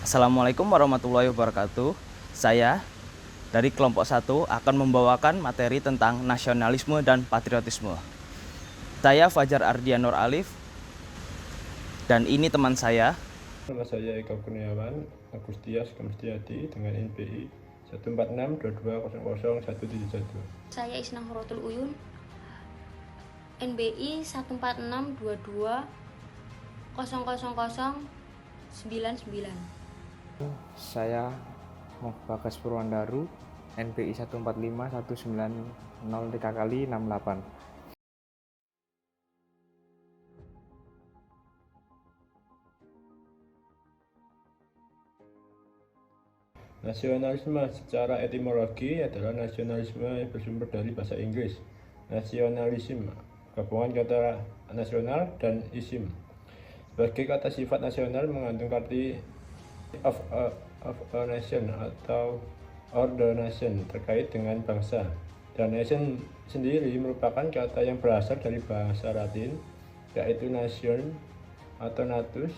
Assalamualaikum warahmatullahi wabarakatuh. Saya dari kelompok 1 akan membawakan materi tentang nasionalisme dan patriotisme. Saya Fajar Ardian Nur Alif dan ini teman saya. Nama saya Eka Kurniawan Agustias Kamstiati dengan NPI 14622000171. Saya Isnah Huratul Uyun, NBI 14622000099. Saya Bagas Purwandaru, NPI 145190 Nasionalisme secara etimologi adalah nasionalisme yang bersumber dari bahasa Inggris. Nasionalisme, gabungan kata nasional dan ism. Sebagai kata sifat nasional mengandung arti of a nation atau or the nation terkait dengan bangsa. Dan nation sendiri merupakan kata yang berasal dari bahasa Latin, yaitu nation atau natus,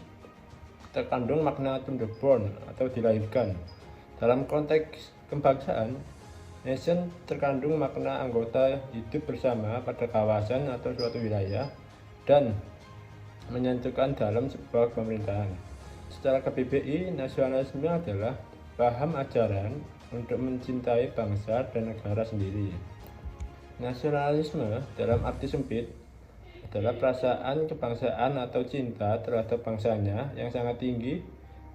terkandung makna to be born atau dilahirkan. Dalam konteks kebangsaan, nation terkandung makna anggota hidup bersama pada kawasan atau suatu wilayah dan menyatukan dalam sebuah pemerintahan. Secara KBBI, nasionalisme adalah paham ajaran untuk mencintai bangsa dan negara sendiri. Nasionalisme dalam arti sempit adalah perasaan kebangsaan atau cinta terhadap bangsanya yang sangat tinggi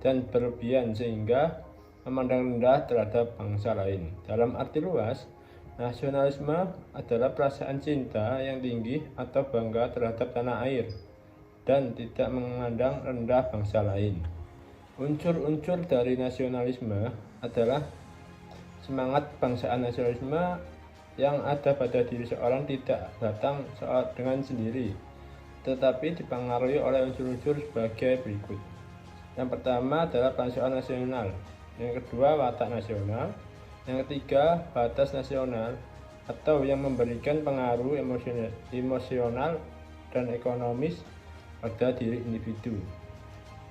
dan berlebihan sehingga memandang rendah terhadap bangsa lain. Dalam arti luas, nasionalisme adalah perasaan cinta yang tinggi atau bangga terhadap tanah air dan tidak memandang rendah bangsa lain. Unsur-unsur dari nasionalisme adalah semangat bangsaan. Nasionalisme yang ada pada diri seorang tidak datang dengan sendiri, tetapi dipengaruhi oleh unsur-unsur sebagai berikut. Yang pertama adalah perasaan nasional, yang kedua watak nasional, yang ketiga batas nasional atau yang memberikan pengaruh emosional dan ekonomis pada diri individu.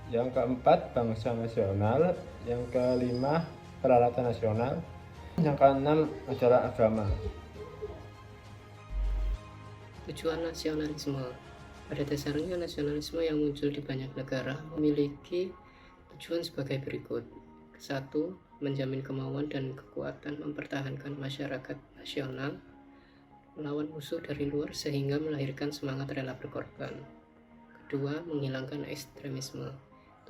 Yang keempat bangsa nasional, yang kelima peralatan nasional, yang keenam adalah agama. Tujuan nasionalisme. Pada dasarnya nasionalisme yang muncul di banyak negara memiliki tujuan sebagai berikut. 1. Menjamin kemauan dan kekuatan mempertahankan masyarakat nasional melawan musuh dari luar sehingga melahirkan semangat rela berkorban. 2. Menghilangkan ekstremisme,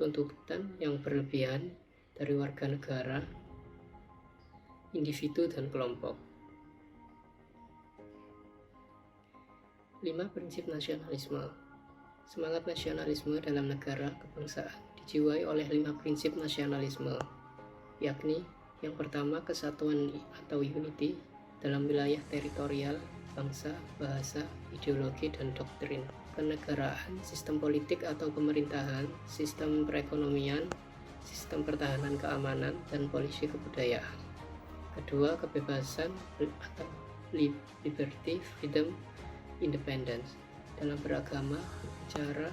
tuntutan yang berlebihan dari warga negara, individu dan kelompok. 5. Prinsip nasionalisme. Semangat nasionalisme dalam negara kebangsaan dijiwai oleh 5 prinsip nasionalisme, yakni yang pertama kesatuan atau unity dalam wilayah teritorial, bangsa, bahasa, ideologi, dan doktrin, kenegaraan, sistem politik atau pemerintahan, sistem perekonomian, sistem pertahanan keamanan, dan polisi kebudayaan. Kedua, kebebasan atau liberty, freedom, independence dalam beragama, berbicara,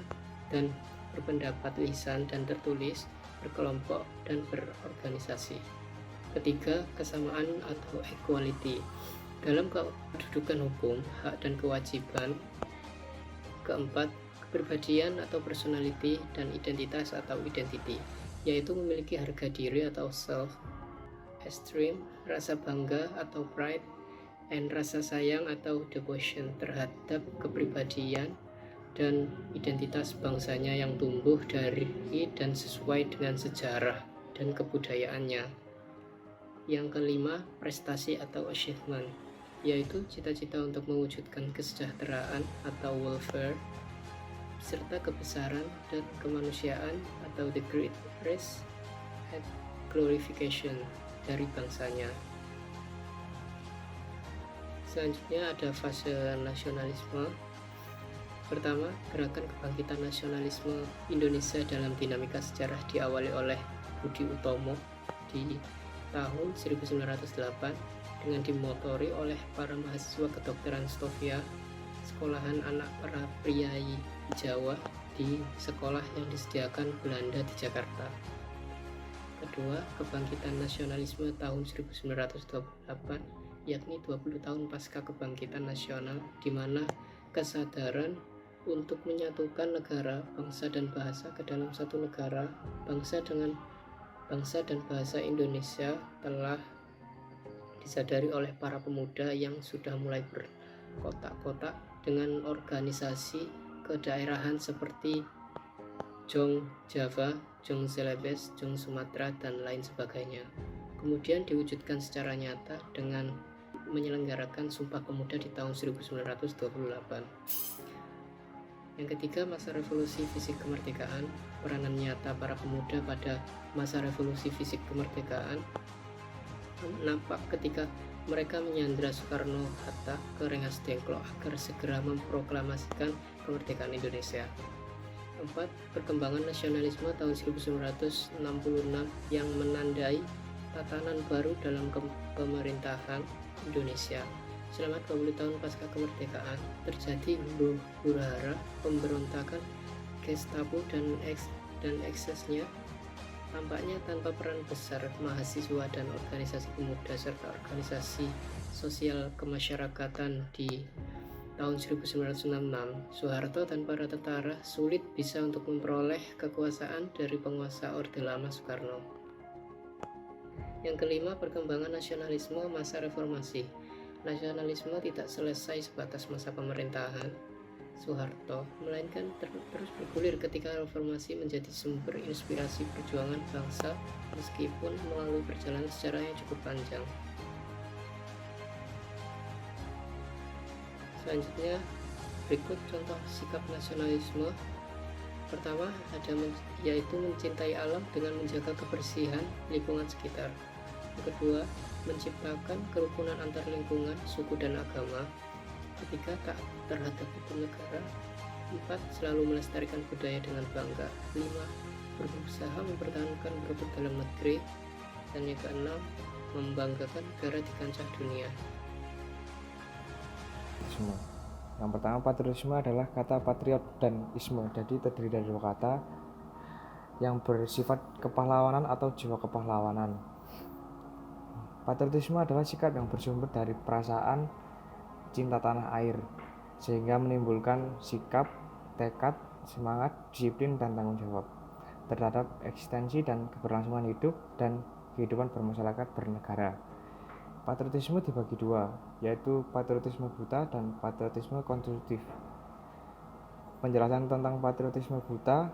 dan berpendapat lisan dan tertulis, berkelompok, dan berorganisasi. Ketiga, kesamaan atau equality dalam kedudukan hukum, hak dan kewajiban. Keempat, kepribadian atau personality dan identitas atau identity, yaitu memiliki harga diri atau self-esteem, rasa bangga atau pride, dan rasa sayang atau devotion terhadap kepribadian dan identitas bangsanya yang tumbuh dari dan sesuai dengan sejarah dan kebudayaannya. Yang kelima, prestasi atau achievement, yaitu cita-cita untuk mewujudkan kesejahteraan atau welfare, serta kebesaran dan kemanusiaan atau the great race and glorification dari bangsanya. Selanjutnya ada fase nasionalisme. Pertama, gerakan kebangkitan nasionalisme Indonesia dalam dinamika sejarah diawali oleh Budi Utomo di tahun 1908 dengan dimotori oleh para mahasiswa kedokteran Stovia, sekolahan anak para priai di Jawa di sekolah yang disediakan Belanda di Jakarta. Kedua, kebangkitan nasionalisme tahun 1928, yakni 20 tahun pasca kebangkitan nasional, di mana kesadaran untuk menyatukan negara, bangsa dan bahasa ke dalam satu negara, bangsa dan bahasa Indonesia telah disadari oleh para pemuda yang sudah mulai berkotak-kotak dengan organisasi kedaerahan seperti Jong Java, Jong Celebes, Jong Sumatera, dan lain sebagainya. Kemudian diwujudkan secara nyata dengan menyelenggarakan Sumpah Pemuda di tahun 1928. Yang ketiga, masa revolusi fisik kemerdekaan. Peranan nyata para pemuda pada masa revolusi fisik kemerdekaan nampak ketika mereka menyandra Soekarno-Hatta ke Rengas Dengklok agar segera memproklamasikan kemerdekaan Indonesia. 4. Perkembangan nasionalisme tahun 1966 yang menandai tatanan baru dalam pemerintahan Indonesia. Selama 20 tahun pasca kemerdekaan, terjadi huru-hara, pemberontakan, Gestapo dan eksesnya, tampaknya tanpa peran besar mahasiswa dan organisasi pemuda serta organisasi sosial kemasyarakatan di tahun 1966, Soeharto dan para tentara sulit bisa untuk memperoleh kekuasaan dari penguasa Orde Lama Soekarno. Yang kelima, perkembangan nasionalisme masa reformasi. Nasionalisme tidak selesai sebatas masa pemerintahan Soeharto, melainkan terus bergulir ketika reformasi menjadi sumber inspirasi perjuangan bangsa meskipun melalui perjalanan sejarah yang cukup panjang. Selanjutnya, berikut contoh sikap nasionalisme. Pertama, yaitu mencintai alam dengan menjaga kebersihan lingkungan sekitar. Yang kedua, menciptakan kerukunan antar lingkungan, suku, dan agama. Ketiga, taat terhadap hukum negara. 4. Selalu melestarikan budaya dengan bangga. 5. Berusaha mempertahankan produk dalam negeri. Dan yang keenam, membanggakan negara di kancah dunia. Yang pertama, patriotisme adalah kata patriot dan isme, jadi terdiri dari dua kata yang bersifat kepahlawanan atau jiwa kepahlawanan. Patriotisme adalah sikap yang bersumber dari perasaan cinta tanah air, sehingga menimbulkan sikap, tekad, semangat, disiplin, dan tanggung jawab terhadap eksistensi dan keberlangsungan hidup dan kehidupan bermasyarakat bernegara. Patriotisme dibagi dua, yaitu patriotisme buta dan patriotisme konstruktif. Penjelasan tentang patriotisme buta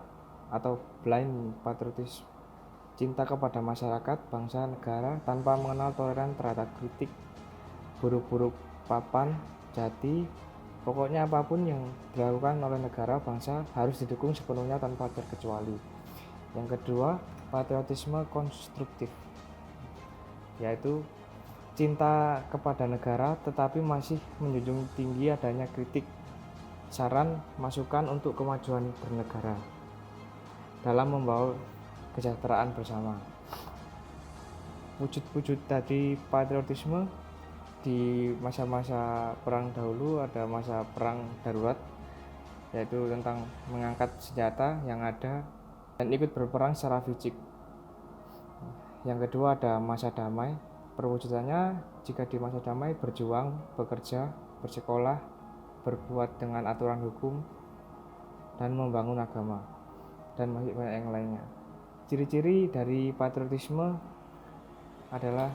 atau blind patriotisme, cinta kepada masyarakat, bangsa, negara tanpa mengenal toleran terhadap kritik, buruk-buruk, papan, jati, pokoknya apapun yang dilakukan oleh negara, bangsa harus didukung sepenuhnya tanpa terkecuali. Yang kedua, patriotisme konstruktif, yaitu cinta kepada negara tetapi masih menjunjung tinggi adanya kritik, saran, masukan untuk kemajuan bernegara dalam membawa kesejahteraan bersama. Wujud-wujud dari patriotisme di masa-masa perang dahulu ada masa perang darurat, yaitu tentang mengangkat senjata yang ada dan ikut berperang secara fisik. Yang kedua ada masa damai. Perwujudannya jika di masa damai berjuang, bekerja, bersekolah, berbuat dengan aturan hukum, dan membangun agama, dan masih banyak yang lainnya. Ciri-ciri dari patriotisme adalah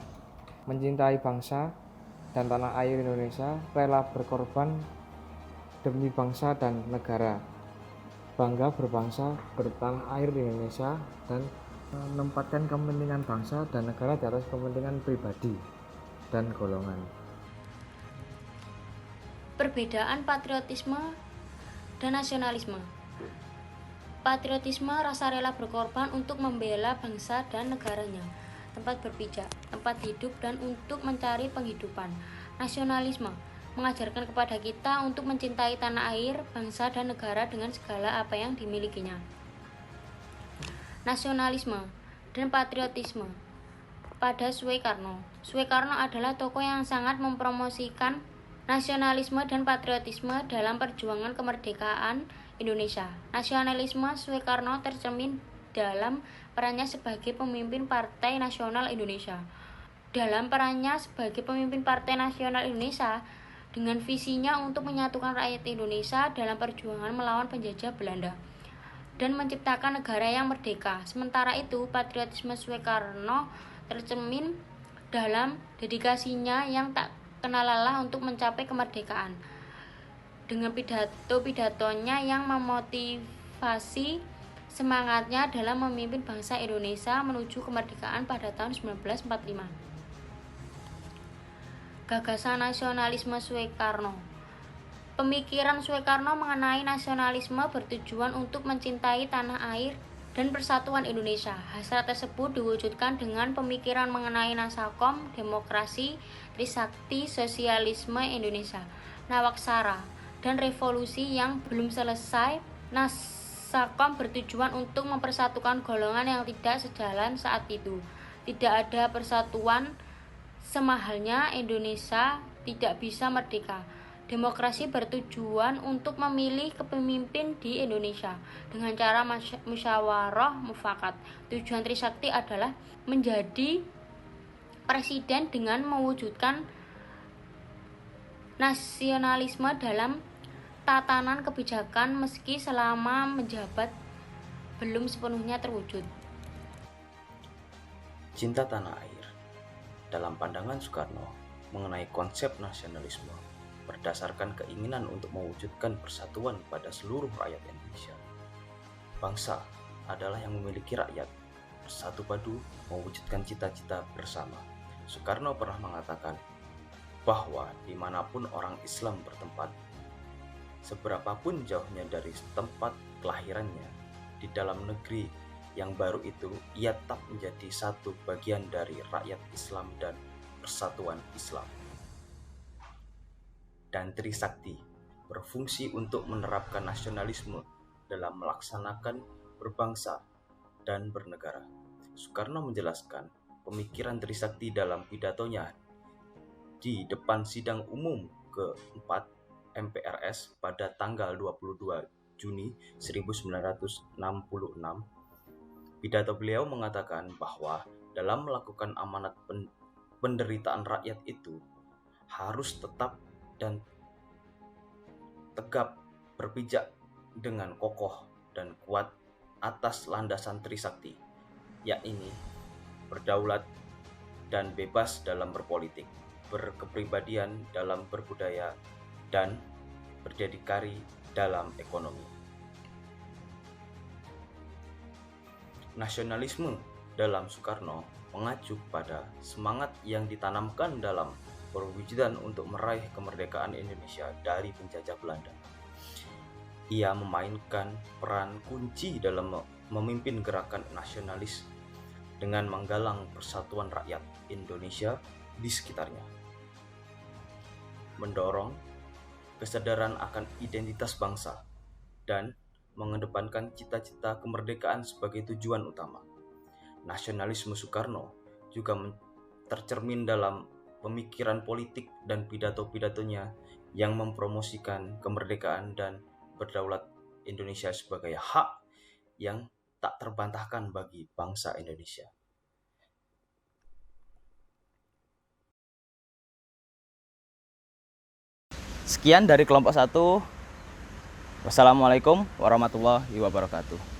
mencintai bangsa dan tanah air Indonesia, rela berkorban demi bangsa dan negara, bangga berbangsa bertanah air di Indonesia, dan menempatkan kepentingan bangsa dan negara di atas kepentingan pribadi dan golongan. Perbedaan patriotisme dan nasionalisme. Patriotisme rasa rela berkorban untuk membela bangsa dan negaranya, tempat berpijak, tempat hidup, dan untuk mencari penghidupan. Nasionalisme mengajarkan kepada kita untuk mencintai tanah air, bangsa, dan negara dengan segala apa yang dimilikinya. Nasionalisme dan patriotisme pada Soekarno. Soekarno adalah tokoh yang sangat mempromosikan nasionalisme dan patriotisme dalam perjuangan kemerdekaan Indonesia. Nasionalisme Soekarno tercermin dalam perannya sebagai pemimpin Partai Nasional Indonesia. Dalam perannya sebagai pemimpin Partai Nasional Indonesia, dengan visinya untuk menyatukan rakyat Indonesia dalam perjuangan melawan penjajah Belanda dan menciptakan negara yang merdeka. Sementara itu, patriotisme Soekarno tercermin dalam dedikasinya yang tak kenal lelah untuk mencapai kemerdekaan. Dengan pidato-pidatonya yang memotivasi semangatnya dalam memimpin bangsa Indonesia menuju kemerdekaan pada tahun 1945. Gagasan nasionalisme Soekarno. Pemikiran Soekarno mengenai nasionalisme bertujuan untuk mencintai tanah air dan persatuan Indonesia. Hasrat tersebut diwujudkan dengan pemikiran mengenai Nasakom, demokrasi, Trisakti, sosialisme Indonesia, Nawaksara, dan revolusi yang belum selesai. Nasakom bertujuan untuk mempersatukan golongan yang tidak sejalan saat itu. Tidak ada persatuan semahalnya Indonesia tidak bisa merdeka. Demokrasi bertujuan untuk memilih kepemimpin di Indonesia dengan cara musyawarah mufakat. Tujuan Trisakti adalah menjadi presiden dengan mewujudkan nasionalisme dalam tatanan kebijakan meski selama menjabat belum sepenuhnya terwujud. Cinta tanah air. Dalam pandangan Soekarno mengenai konsep nasionalisme berdasarkan keinginan untuk mewujudkan persatuan pada seluruh rakyat Indonesia. Bangsa adalah yang memiliki rakyat, bersatu padu mewujudkan cita-cita bersama. Soekarno pernah mengatakan bahwa dimanapun orang Islam bertempat, seberapapun jauhnya dari tempat kelahirannya, di dalam negeri yang baru itu, ia tetap menjadi satu bagian dari rakyat Islam dan persatuan Islam. Dan Trisakti berfungsi untuk menerapkan nasionalisme dalam melaksanakan berbangsa dan bernegara. Soekarno menjelaskan pemikiran Trisakti dalam pidatonya di depan sidang umum ke-4 MPRS pada tanggal 22 Juni 1966. Pidato beliau mengatakan bahwa dalam melakukan amanat penderitaan rakyat itu harus tetap dan tegap berpijak dengan kokoh dan kuat atas landasan Trisakti, yakni berdaulat dan bebas dalam berpolitik, berkepribadian dalam berbudaya, dan berdikari dalam ekonomi. Nasionalisme dalam Soekarno mengacu pada semangat yang ditanamkan dalam perwujudan untuk meraih kemerdekaan Indonesia dari penjajah Belanda. Ia memainkan peran kunci dalam memimpin gerakan nasionalis dengan menggalang persatuan rakyat Indonesia di sekitarnya, mendorong kesadaran akan identitas bangsa, dan mengedepankan cita-cita kemerdekaan sebagai tujuan utama. Nasionalisme Soekarno juga tercermin dalam pemikiran politik dan pidato-pidatonya yang mempromosikan kemerdekaan dan berdaulat Indonesia sebagai hak yang tak terbantahkan bagi bangsa Indonesia. Sekian dari kelompok 1. Wassalamualaikum warahmatullahi wabarakatuh.